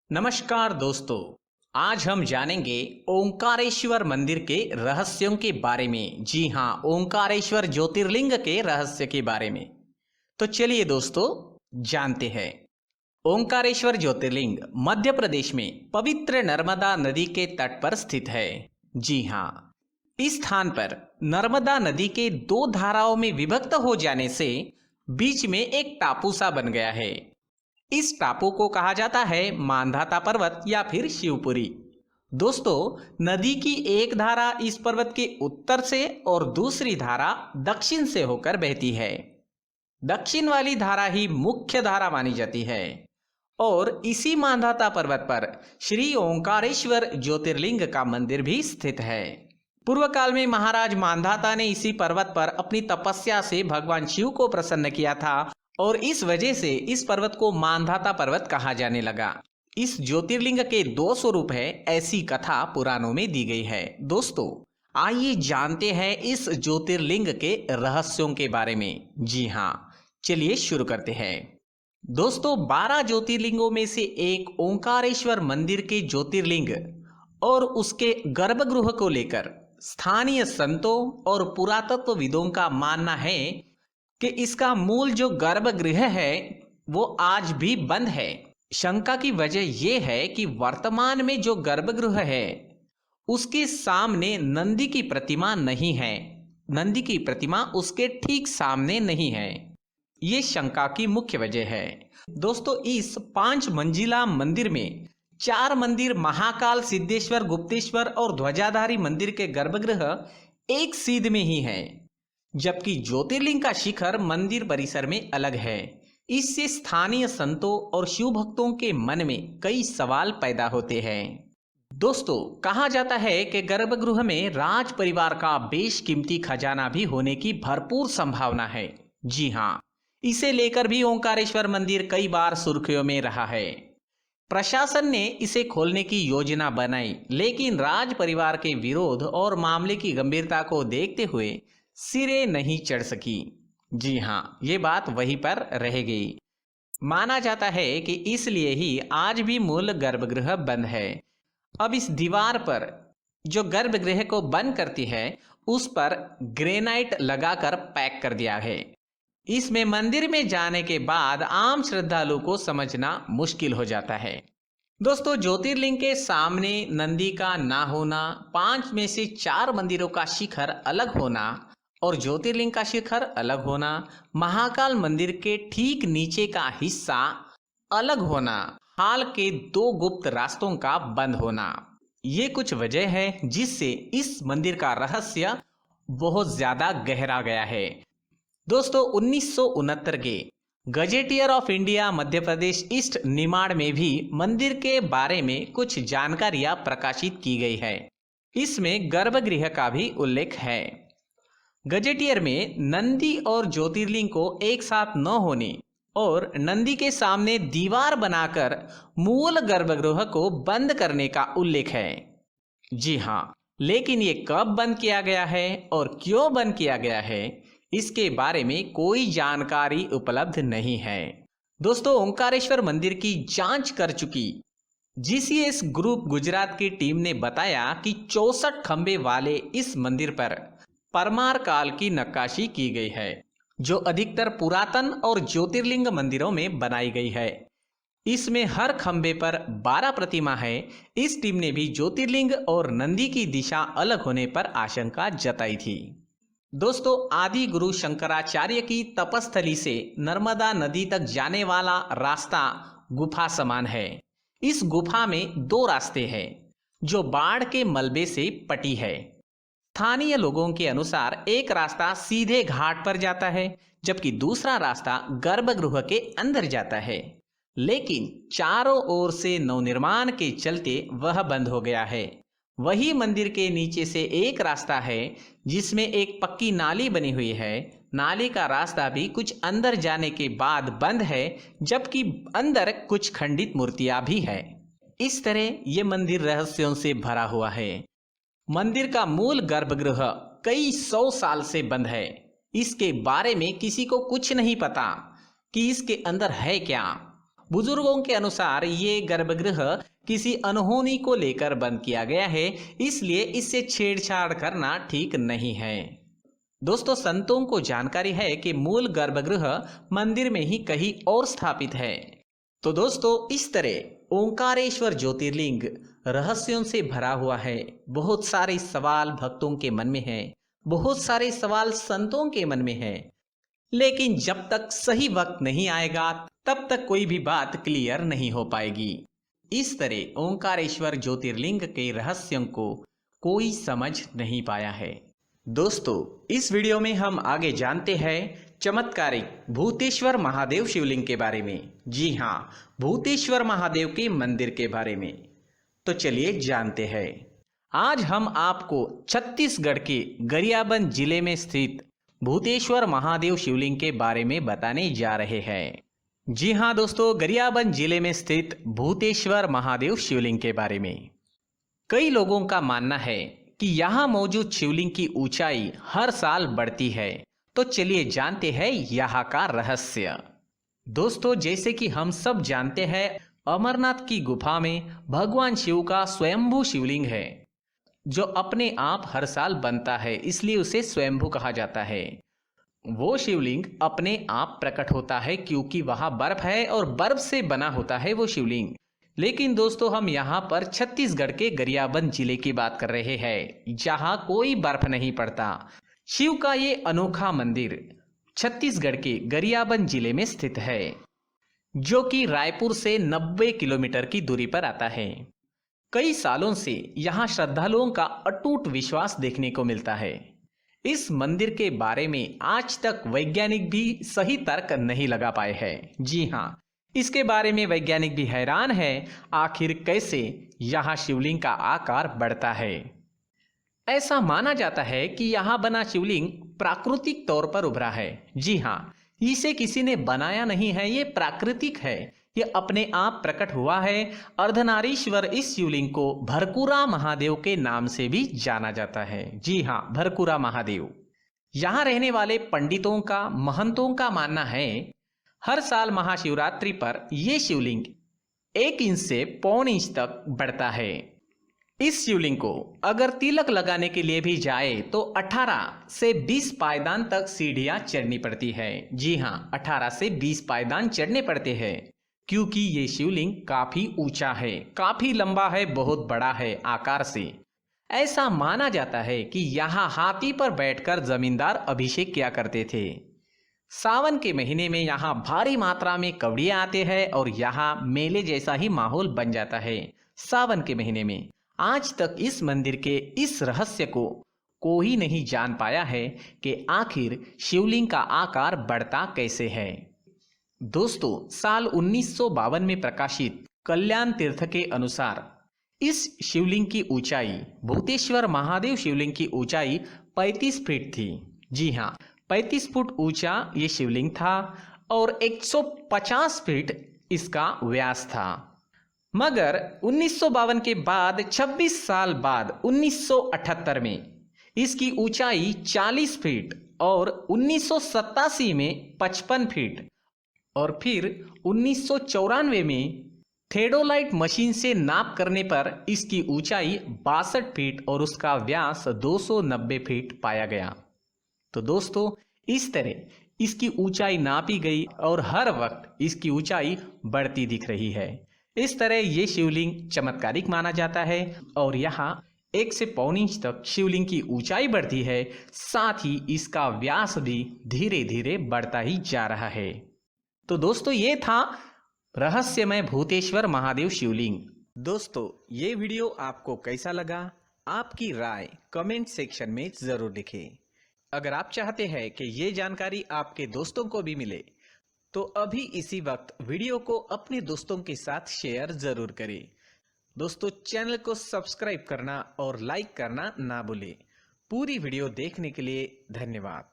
नमस्कार दोस्तों। आज हम जानेंगे ओंकारेश्वर मंदिर के रहस्यों के बारे में। जी हाँ, ओंकारेश्वर ज्योतिर्लिंग के रहस्य के बारे में। तो चलिए दोस्तों, जानते हैं। ओंकारेश्वर ज्योतिर्लिंग मध्य प्रदेश में पवित्र नर्मदा नदी के तट पर स्थित है। जी हाँ, इस स्थान पर नर्मदा नदी के दो धाराओं में विभक्त हो जाने से बीच में एक टापू सा बन गया है। इस टापू को कहा जाता है मांधाता पर्वत या फिर शिवपुरी। दोस्तों, नदी की एक धारा इस पर्वत के उत्तर से और दूसरी धारा दक्षिण से होकर बहती है। दक्षिण वाली धारा ही मुख्य धारा मानी जाती है और इसी मांधाता पर्वत पर श्री ओंकारेश्वर ज्योतिर्लिंग का मंदिर भी स्थित है। पूर्व काल में महाराज मांधाता ने इसी पर्वत पर अपनी तपस्या से भगवान शिव को प्रसन्न किया था और इस वजह से इस पर्वत को मांधाता पर्वत कहा जाने लगा। इस ज्योतिर्लिंग के दो स्वरूप है, ऐसी कथा पुराणों में दी गई है। दोस्तों, आइए जानते हैं इस ज्योतिर्लिंग के रहस्यों के बारे में। जी हाँ, चलिए शुरू करते हैं। दोस्तों, 12 ज्योतिर्लिंगों में से एक ओंकारेश्वर मंदिर के ज्योतिर्लिंग और उसके गर्भगृह को लेकर स्थानीय संतों और पुरातत्वविदों का मानना है कि इसका मूल जो गर्भगृह है वो आज भी बंद है। शंका की वजह यह है कि वर्तमान में जो गर्भगृह है उसके सामने नंदी की प्रतिमा नहीं है। नंदी की प्रतिमा उसके ठीक सामने नहीं है। ये शंका की मुख्य वजह है। दोस्तों, इस 5 मंजिला मंदिर में 4 मंदिर महाकाल, सिद्धेश्वर, गुप्तेश्वर और ध्वजाधारी मंदिर के गर्भगृह एक सीध में ही है, जबकि ज्योतिर्लिंग का शिखर मंदिर परिसर में अलग है। इससे स्थानीय संतों और शिव भक्तों के मन में कई सवाल पैदा होते हैं। दोस्तों, कहा जाता है कि गर्भगृह में राज परिवार का बेशकीमती खजाना भी होने की भरपूर संभावना है। जी हाँ, इसे लेकर भी ओंकारेश्वर मंदिर कई बार सुर्खियों में रहा है। प्रशासन ने इसे खोलने की योजना बनाई, लेकिन राज परिवार के विरोध और मामले की गंभीरता को देखते हुए सिरे नहीं चढ़ सकी। जी हाँ, ये बात वहीं पर रह गई। माना जाता है कि इसलिए ही आज भी मूल गर्भगृह बंद है। अब इस दीवार पर जो गर्भगृह को बंद करती है उस पर ग्रेनाइट लगाकर पैक कर दिया है। इसमें मंदिर में जाने के बाद आम श्रद्धालु को समझना मुश्किल हो जाता है। दोस्तों, ज्योतिर्लिंग के सामने नंदी का ना होना, 5 में से 4 मंदिरों का शिखर अलग होना और ज्योतिर्लिंग का शिखर अलग होना, महाकाल मंदिर के ठीक नीचे का हिस्सा अलग होना, हाल के 2 गुप्त रास्तों का बंद होना, ये कुछ वजह है जिससे इस मंदिर का रहस्य बहुत ज्यादा गहरा गया है। दोस्तों, 1969 के gazetteer of India Madhya Pradesh east Nimar में भी मंदिर के बारे में कुछ जानकारियां प्रकाशित की गई है। इसमें गर्भगृह का भी उल्लेख है। गजेटियर में नंदी और ज्योतिर्लिंग को एक साथ न होने और नंदी के सामने दीवार बनाकर मूल गर्भगृह को बंद करने का उल्लेख है। जी हाँ, लेकिन ये कब बंद किया गया है और क्यों बंद किया गया है, इसके बारे में कोई जानकारी उपलब्ध नहीं है। दोस्तों, ओंकारेश्वर मंदिर की जांच कर चुकी जीसीएस ग्रुप गुजरात की टीम ने बताया कि 64 खंबे वाले इस मंदिर पर परमार काल की नक्काशी की गई है, जो अधिकतर पुरातन और ज्योतिर्लिंग मंदिरों में बनाई गई है। इसमें हर खंबे पर 12 प्रतिमा है। इस टीम ने भी ज्योतिर्लिंग और नंदी की दिशा अलग होने पर आशंका जताई थी। दोस्तों, आदि गुरु शंकराचार्य की तपस्थली से नर्मदा नदी तक जाने वाला रास्ता गुफा समान है। इस गुफा में 2 रास्ते हैं जो बाढ़ के मलबे से पटी है। स्थानीय लोगों के अनुसार एक रास्ता सीधे घाट पर जाता है, जबकि दूसरा रास्ता गर्भगृह के अंदर जाता है, लेकिन चारों ओर से नवनिर्माण के चलते वह बंद हो गया है। वही मंदिर के नीचे से एक रास्ता है जिसमें एक पक्की नाली बनी हुई है। नाली का रास्ता भी कुछ अंदर जाने के बाद बंद है, जबकि अंदर कुछ खंडित मूर्तियां भी है। इस तरह ये मंदिर रहस्यों से भरा हुआ है। मंदिर का मूल गर्भगृह कई 100 साल से बंद है। इसके बारे में किसी को कुछ नहीं पता कि इसके अंदर है क्या। बुजुर्गों के अनुसार ये गर्भगृह किसी अनहोनी को लेकर बंद किया गया है, इसलिए इससे छेड़छाड़ करना ठीक नहीं है। दोस्तों, संतों को जानकारी है कि मूल गर्भगृह मंदिर में ही कहीं और स्थापित है। तो दोस्तों, इस तरह ओंकारेश्वर ज्योतिर्लिंग रहस्यों से भरा हुआ है। बहुत सारे सवाल भक्तों के मन में है, बहुत सारे सवाल संतों के मन में है, लेकिन जब तक सही वक्त नहीं आएगा तब तक कोई भी बात क्लियर नहीं हो पाएगी। इस तरह ओंकारेश्वर ज्योतिर्लिंग के रहस्यों को कोई समझ नहीं पाया है। दोस्तों, इस वीडियो में हम आगे जानते हैं चमत्कारिक भूतेश्वर महादेव शिवलिंग के बारे में। जी हाँ, भूतेश्वर महादेव के मंदिर के बारे में। तो चलिए जानते हैं। आज हम आपको छत्तीसगढ़ के गरियाबंद जिले में स्थित भूतेश्वर महादेव शिवलिंग के बारे में बताने जा रहे हैं। जी हाँ दोस्तों, गरियाबंद जिले में स्थित भूतेश्वर महादेव शिवलिंग के बारे में। कई लोगों का मानना है कि यहाँ मौजूद शिवलिंग की ऊंचाई हर साल बढ़ती है। तो चलिए जानते हैं यहाँ का रहस्य। दोस्तों, जैसे कि हम सब जानते हैं, अमरनाथ की गुफा में भगवान शिव का स्वयंभू शिवलिंग है, जो अपने आप हर साल बनता है, इसलिए उसे स्वयंभू कहा जाता है। वो शिवलिंग अपने आप प्रकट होता है क्योंकि वहाँ बर्फ है और बर्फ से बना होता है वो शिवलिंग। लेकिन दोस्तों, हम यहाँ पर छत्तीसगढ़ के गरियाबंद जिले की बात कर रहे हैं, जहाँ कोई बर्फ नहीं पड़ता। शिव का ये अनोखा मंदिर छत्तीसगढ़ के गरियाबंद जिले में स्थित है, जो कि रायपुर से 90 किलोमीटर की दूरी पर आता है। कई सालों से यहाँ श्रद्धालुओं का अटूट विश्वास देखने को मिलता है। इस मंदिर के बारे में आज तक वैज्ञानिक भी सही तर्क नहीं लगा पाए हैं। जी हाँ, इसके बारे में वैज्ञानिक भी हैरान है, आखिर कैसे यहाँ शिवलिंग का आकार बढ़ता है। ऐसा माना जाता है कि यहाँ बना शिवलिंग प्राकृतिक तौर पर उभरा है। जी हाँ, इसे किसी ने बनाया नहीं है, ये प्राकृतिक है, ये अपने आप प्रकट हुआ है। अर्धनारीश्वर इस शिवलिंग को भरकुरा महादेव के नाम से भी जाना जाता है। जी हाँ, भरकुरा महादेव। यहाँ रहने वाले पंडितों का, महंतों का मानना है, हर साल महाशिवरात्रि पर यह शिवलिंग 1 इंच से 1.25 इंच तक बढ़ता है। इस शिवलिंग को अगर तिलक लगाने के लिए भी जाए तो 18 से 20 पायदान तक सीढ़ियां चढ़नी पड़ती है। जी हाँ, 18 से 20 पायदान चढ़ने पड़ते हैं, क्योंकि ये शिवलिंग काफी ऊंचा है, काफी लंबा है, बहुत बड़ा है आकार से। ऐसा माना जाता है कि यहाँ हाथी पर बैठकर जमींदार अभिषेक किया करते थे। सावन के महीने में यहाँ भारी मात्रा में कवड़ियाँ आते हैं और यहाँ मेले जैसा ही माहौल बन जाता है सावन के महीने में। आज तक इस मंदिर के इस रहस्य को कोई नहीं जान पाया है कि आखिर शिवलिंग का आकार बढ़ता कैसे है। दोस्तों, साल 1952 में प्रकाशित कल्याण तीर्थ के अनुसार इस शिवलिंग की ऊंचाई, भूतेश्वर महादेव शिवलिंग की ऊंचाई 35 फीट थी। जी हाँ, 35 फुट ऊंचा ये शिवलिंग था और 150 फीट इसका व्यास था। मगर 1952 के बाद 26 साल बाद 1978 में इसकी ऊंचाई 40 फीट और 1987 में 55 फीट और फिर 1994 में थेडोलाइट मशीन से नाप करने पर इसकी ऊंचाई 62 फीट और उसका व्यास 290 फीट पाया गया। तो दोस्तों, इस तरह इसकी ऊंचाई नापी गई और हर वक्त इसकी ऊंचाई बढ़ती दिख रही है। इस तरह ये शिवलिंग चमत्कारिक माना जाता है और यहाँ 1 से 1.25 इंच तक शिवलिंग की ऊंचाई बढ़ती है, साथ ही इसका व्यास भी धीरे धीरे बढ़ता ही जा रहा है। तो दोस्तों, ये था रहस्यमय भूतेश्वर महादेव शिवलिंग। दोस्तों, ये वीडियो आपको कैसा लगा? आपकी राय कमेंट सेक्शन में जरूर लिखें। अगर आप चाहते हैं कि ये जानकारी आपके दोस्तों को भी मिले, तो अभी इसी वक्त वीडियो को अपने दोस्तों के साथ शेयर जरूर करें। दोस्तों, चैनल को सब्सक्राइब करना और लाइक करना ना भूलें। पूरी वीडियो देखने के लिए धन्यवाद।